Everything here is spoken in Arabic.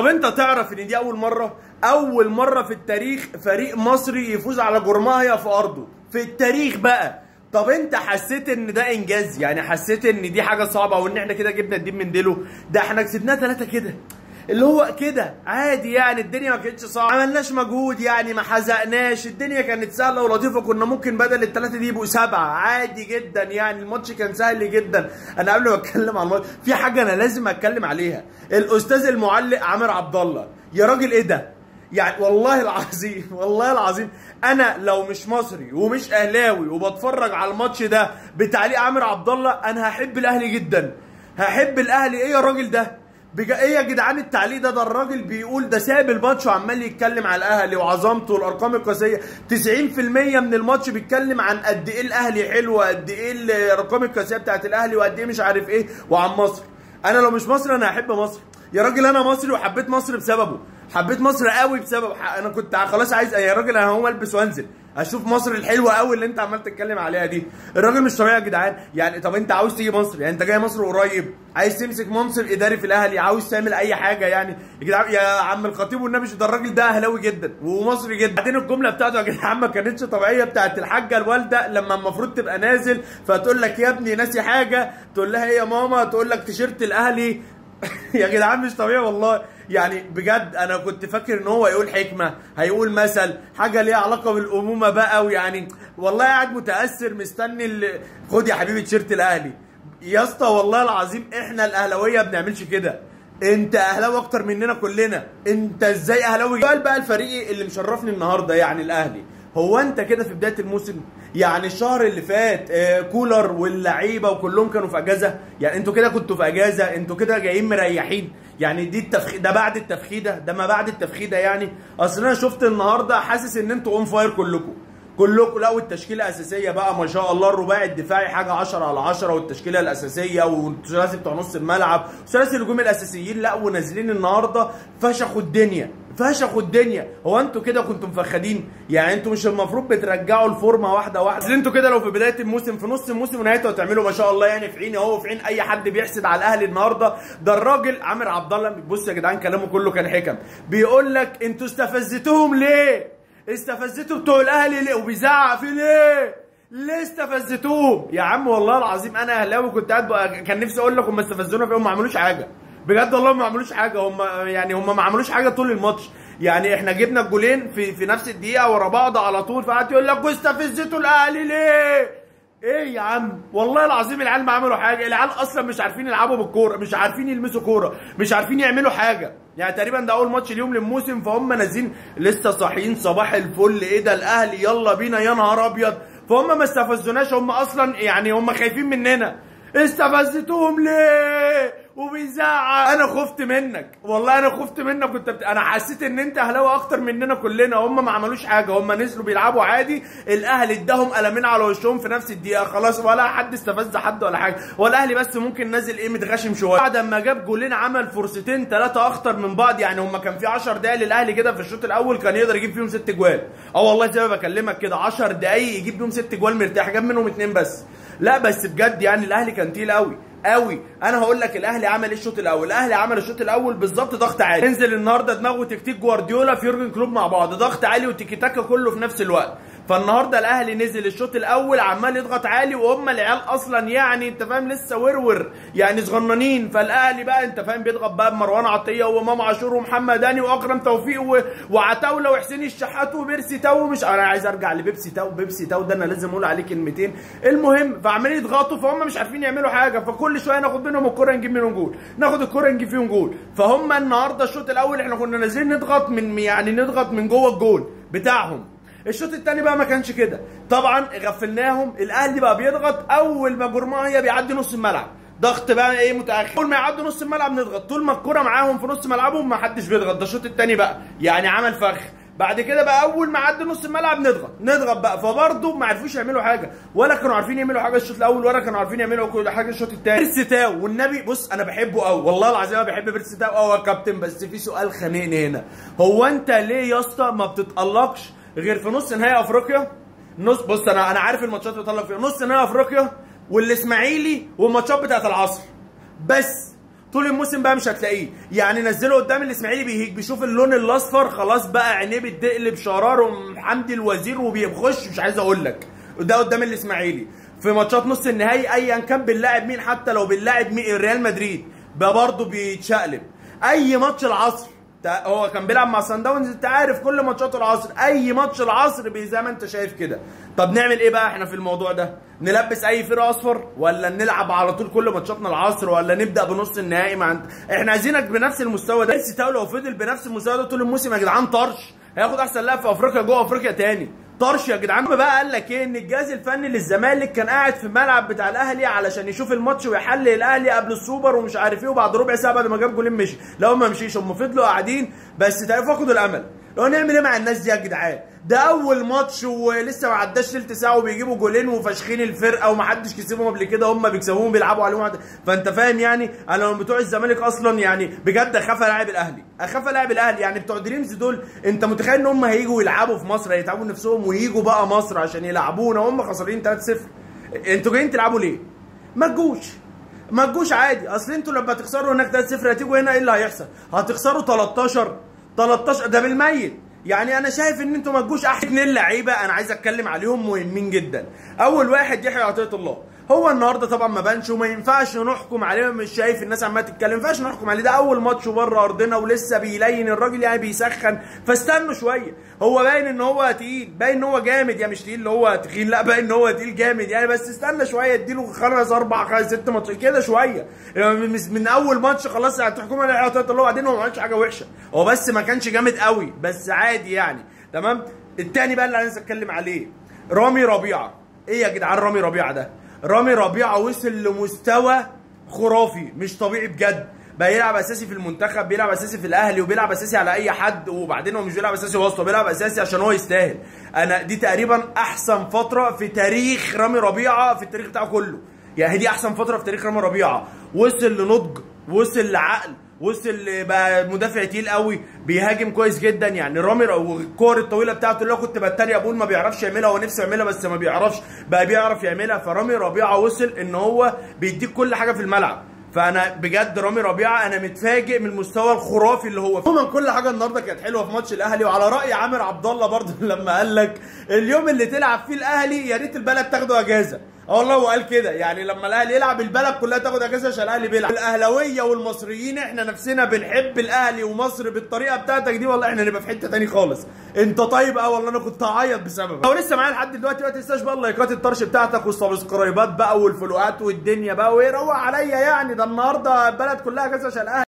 طب انت تعرف ان دي اول مره في التاريخ فريق مصري يفوز على جورماهيا في ارضه في التاريخ بقى. طب انت حسيت ان ده انجاز؟ يعني حسيت ان دي حاجه صعبه وان احنا كده جبنا الدين من ديله؟ ده احنا كسبناه 3 كده، اللي هو كده عادي يعني. الدنيا ما كانتش صعبه، ما عملناش مجهود يعني، ما حزقناش، الدنيا كانت سهله ولطيفه. كنا ممكن بدل ال3 دي يبقوا 7 عادي جدا يعني. الماتش كان سهل جدا. انا قبل ما اتكلم عن الماتش في حاجه انا لازم اتكلم عليها. الاستاذ المعلق عامر عبد الله، يا راجل ايه ده؟ يعني والله العظيم انا لو مش مصري ومش اهلاوي وبتفرج على الماتش ده بتعليق عامر عبد الله، انا هحب الاهلي جدا، هحب الاهلي. ايه يا راجل ده؟ ايه يا جدعان التعليق ده؟ ده الراجل بيقول، ده ساب الماتش وعمال يتكلم على الاهلي وعظمته والارقام القياسيه. 90% من الماتش بيتكلم عن قد ايه الاهلي حلو، قد ايه الارقام القياسيه بتاعت الاهلي، وقد ايه مش عارف ايه، وعن مصر. انا لو مش مصري انا هحب مصر يا راجل. انا مصري وحبيت مصر بسببه، حبيت مصر قوي بسبب. انا كنت خلاص عايز يا راجل انا هقوم البس وانزل اشوف مصر الحلوه قوي اللي انت عمال تتكلم عليها دي. الراجل مش طبيعي يا جدعان يعني. طب انت عاوز تيجي مصر يعني؟ انت جاي مصر قريب، عايز تمسك منصب اداري في الاهلي، عاوز تعمل اي حاجه يعني يا جدعان. يا عم الخطيب والنبي، ده الراجل ده اهلاوي جدا ومصري جدا. بعدين الجمله بتاعته يا جدعان ما كانتش طبيعيه، بتاعت الحاجه الوالده لما المفروض تبقى نازل فتقول لك يا ابني ناسي حاجه، تقول لها ايه يا ماما، تقول لك تيشيرت الاهلي. يا جدعان مش طبيعي والله يعني بجد. انا كنت فاكر ان هو يقول حكمه، هيقول مثل حاجه ليها علاقه بالامومه بقى، ويعني والله قاعد متاثر مستني خد يا حبيبي تيشيرت الاهلي. يا اسطى والله العظيم احنا الاهلاويه ما بنعملش كده. انت اهلاوي اكتر مننا كلنا، انت ازاي اهلاوي؟ سؤال بقى الفريق اللي مشرفني النهارده يعني الاهلي، هو انت كده في بدايه الموسم؟ يعني الشهر اللي فات كولر واللعيبه وكلهم كانوا في اجازه، يعني انتوا كده كنتوا في اجازه، انتوا كده جايين مريحين يعني. دي ده بعد التفخيده، ده ما بعد التفخيده يعني. اصل انا شفت النهارده حاسس ان انتوا اون فاير كلكم. لا والتشكيله الاساسيه بقى ما شاء الله، الرباعي الدفاعي حاجه 10/10، والتشكيله الاساسيه والثلاثي بتوع نص الملعب والثلاثي الهجوم الاساسيين، لا ونازلين النهارده فشخوا الدنيا. هو انتوا كده كنتوا مفخدين يعني؟ انتوا مش المفروض بترجعوا الفورمه واحده واحده؟ اصل انتوا كده لو في بدايه الموسم، في نص الموسم ونهايته هتعملوا ما شاء الله يعني. في عيني اهو، في عين اي حد بيحسد على الاهلي النهارده. ده الراجل عامر عبد الله، بص يا جدعان كلامه كله كان حكم. بيقول لك انتوا استفزتوهم ليه؟ استفزتوا بتوع الاهلي ليه؟ وبيزعق فيه ليه استفزتوهم يا عم؟ والله العظيم انا اهلاوي كنت قاعد كان نفسي اقول لك هم استفزونا في، هم ما عملوش حاجه بجد والله، ما عملوش حاجه. هم ما عملوش حاجه طول الماتش يعني. احنا جبنا الجولين في نفس الدقيقه ورا بعض على طول، فقعد يقول لك واستفزتوا الاهلي ليه؟ ايه يا عم؟ والله العظيم العيال ما عملوا حاجه. العيال اصلا مش عارفين يلعبوا بالكوره، مش عارفين يلمسوا كوره، مش عارفين يعملوا حاجه يعني. تقريبا ده اول ماتش اليوم للموسم، فهم نازلين لسه صاحيين صباح الفل. ايه ده الاهلي يلا بينا يا نهار ابيض. فهم ما استفزوناش، هم اصلا يعني هم خايفين مننا. استفزتوهم ليه؟ وبيزعق. انا خفت منك والله، انا خفت منك. انا حسيت ان انت اهلاوي اكتر مننا كلنا. هم ما عملوش حاجه، هم نزلوا بيلعبوا عادي. الاهلي اداهم قلمين على وشهم في نفس الدقيقه خلاص، ولا حد استفز حد ولا حاجه. هو الاهلي بس ممكن نازل ايه متغشم شويه. بعد ما جاب جولين عمل فرصتين 3 اخطر من بعض يعني. هم كان في 10 دقايق للاهلي كده في الشوط الاول كان يقدر يجيب فيهم 6 جوال. والله زي ما بكلمك كده 10 دقايق يجيب فيهم 6 جوال مرتاح، جاب منهم 2 بس. لا بس بجد يعني الاهلي كان تقيل قوي. انا هقول لك الاهلي عمل ايه الشوط الاول. الاهلي عمل الشوط الاول بالظبط ضغط عالي. انزل النهارده دماغه تكتيك جوارديولا في يورجن كلوب مع بعض، ضغط عالي وتيكي تاكا كله في نفس الوقت. فالنهارده الاهلي نزل الشوط الاول عمال يضغط عالي، وهم العيال اصلا يعني انت فاهم لسه ورور يعني صغننين. فالاهلي بقى انت فاهم بيضغط بقى بمروان عطيه وامام عاشور ومحمد هاني واكرم توفيق وعتاوله وحسين الشحات وبيرسي تاو. مش انا عايز ارجع لبيبسي تاو ده انا لازم اقول عليه كلمتين. المهم فعمالين يضغطوا، فهم مش عارفين يعملوا حاجه. فكل شويه ناخد منهم الكوره نجيب منهم جول، ناخد الكوره نجيب فيهم جول. فهم النهارده الشوط الاول احنا كنا نازلين نضغط نضغط من جوه الجول بتاعهم. الشوط الثاني بقى ما كانش كده طبعا، غفلناهم. الاهلي بقى بيضغط اول ما جورماهيا بيعدي نص الملعب، ضغط بقى ايه متاخر. اول ما يعدوا نص الملعب نضغط، طول ما الكوره معاهم في نص ملعبهم ما حدش بيضغط. ده الشوط الثاني بقى يعني عمل فخ. بعد كده بقى اول ما عدى نص الملعب نضغط بقى. فبرضه ما عرفوش يعملوا حاجه، ولا كانوا عارفين يعملوا حاجه الشوط الاول، ولا كانوا عارفين يعملوا كل حاجه الشوط الثاني. بيرسي تاو والنبي بص انا بحبه قوي والله العظيم، انا بحب بيرسي تاو قوي يا كابتن. بس في سؤال خانقني هنا، هو انت ليه يا اسطى ما بتتالقش غير في نص نهائي افريقيا؟ بص انا عارف الماتشات اللي بتتالق فيها نص نهائي افريقيا والاسماعيلي والماتشات بتاعت العصر بس. طول الموسم بقى مش هتلاقيه. يعني نزله قدام الاسماعيلي بيهيج، بيشوف اللون الاصفر خلاص بقى عينيه بتقلب شرار، وحمدي الوزير وبيخش مش عايز اقول لك. ده قدام الاسماعيلي. في ماتشات نص النهائي ايا كان بنلاعب مين، حتى لو بنلاعب ريال مدريد بقى برضه بيتشقلب. اي ماتش العصر هو كان بيلعب مع سان داونز، انت عارف كل ماتشات العصر، اي ماتش العصر زي ما انت شايف كده. طب نعمل ايه بقى احنا في الموضوع ده؟ نلبس اي فرقه اصفر، ولا نلعب على طول كل ماتشاتنا العصر، ولا نبدا بنص النهائي احنا عايزينك بنفس المستوى ده. بس لو فضل بنفس المستوى ده طول الموسم يا جدعان طرش، هياخد احسن لاعب في افريقيا جوه افريقيا تاني. طرش يا جدعان. بقى قال لك ايه؟ ان الجهاز الفني للزمالك كان قاعد في الملعب بتاع الاهلي علشان يشوف الماتش ويحلل الاهلي قبل السوبر ومش عارف ايه، وبعد ربع ساعه بعد ما جاب جولين مشي. لو ما مشيش هم فضلوا قاعدين بس فقدوا الامل. لو نعمل ايه مع الناس دي يا جدعان؟ ده اول ماتش ولسه ما عداش تلت ساعه وبيجيبوا جولين وفاشخين الفرقه ومحدش كسبهم قبل كده، هم بيكسبوهم بيلعبوا عليهم. فانت فاهم يعني؟ انا من بتوع الزمالك اصلا يعني بجد اخاف الاعب الاهلي، اخاف الاعب الاهلي. يعني بتوع دريمز دول انت متخيل ان هم هيجوا يلعبوا في مصر، هيتعبوا نفسهم ويجوا بقى مصر عشان يلعبونا وهم خسرانين 3-0؟ انتوا جايين تلعبوا ليه؟ ما تجوش عادي. اصل انتوا لما تخسروا هناك 3-0 هتيجوا هنا ايه اللي هيحصل؟ هتخسروا 13 ده بالميت. يعني انا شايف ان انتوا ما تجوش. احد 2 لعيبه انا عايز اتكلم عليهم مهمين جدا. اول واحد يحيى عطيه الله. هو النهارده طبعا ما بانش وما ينفعش نحكم عليه، مش شايف الناس عماله تتكلم، ما ينفعش نحكم عليه، ده اول ماتش بره ارضنا ولسه بيلين الراجل يعني بيسخن، فاستنوا شويه. هو باين ان هو تقيل، باين ان هو جامد، يعني مش تقيل اللي هو تخين، لا باين ان هو تقيل جامد يعني، بس استنى شويه اديله 5 4 5 6 ماتشات كده شويه. يعني من اول ماتش خلاص هتحكموا على عطيه الله. وبعدين هو ما عملش حاجه وحشه، هو بس ما كانش جامد قوي، بس عادي يعني تمام. التاني بقى اللي عايز اتكلم عليه رامي ربيعه. ايه يا جدعان رامي ربيعه ده؟ رامي ربيعه وصل لمستوى خرافي مش طبيعي بجد. بقى يلعب اساسي في المنتخب، بيلعب اساسي في الاهلي، وبيلعب اساسي على اي حد. وبعدين هو مش بيلعب اساسي وسط، بيلعب اساسي عشان هو يستاهل. انا دي تقريبا احسن فتره في تاريخ رامي ربيعه، في التاريخ بتاعه كله. يعني دي احسن فتره في تاريخ رامي ربيعه. وصل لنضج، وصل لعقل، وصل بقى مدافع تقيل قوي، بيهاجم كويس جدا. يعني رامي والكور الطويله بتاعته اللي كنت بتريق بقول ما بيعرفش يعملها، هو نفسه يعملها بس ما بيعرفش، بقى بيعرف يعملها. فرامي ربيعه وصل ان هو بيديك كل حاجه في الملعب. فانا بجد رامي ربيعه انا متفاجئ من المستوى الخرافي اللي هو فيه. عموما كل حاجه النهارده كانت حلوه في ماتش الاهلي. وعلى راي عامر عبد الله برضه لما قال لك اليوم اللي تلعب فيه الاهلي يا ريت البلد تاخده اجازه. والله هو قال كده، يعني لما الاهلي يلعب البلد كلها تاخد اجازه عشان الاهلي بيلعب. الاهلاويه والمصريين احنا نفسنا بنحب الاهلي ومصر بالطريقه بتاعتك دي، والله احنا نبقى في حته تاني خالص. انت طيب والله انا كنت هعيط بسببك. لو لسه معايا لحد دلوقتي ما تنساش بقى اللايكات الطرش بتاعتك والسبسكرايبات بقى والفولوات والدنيا بقى، ويروق عليا يعني. ده النهارده البلد كلها اجازه عشان الاهلي.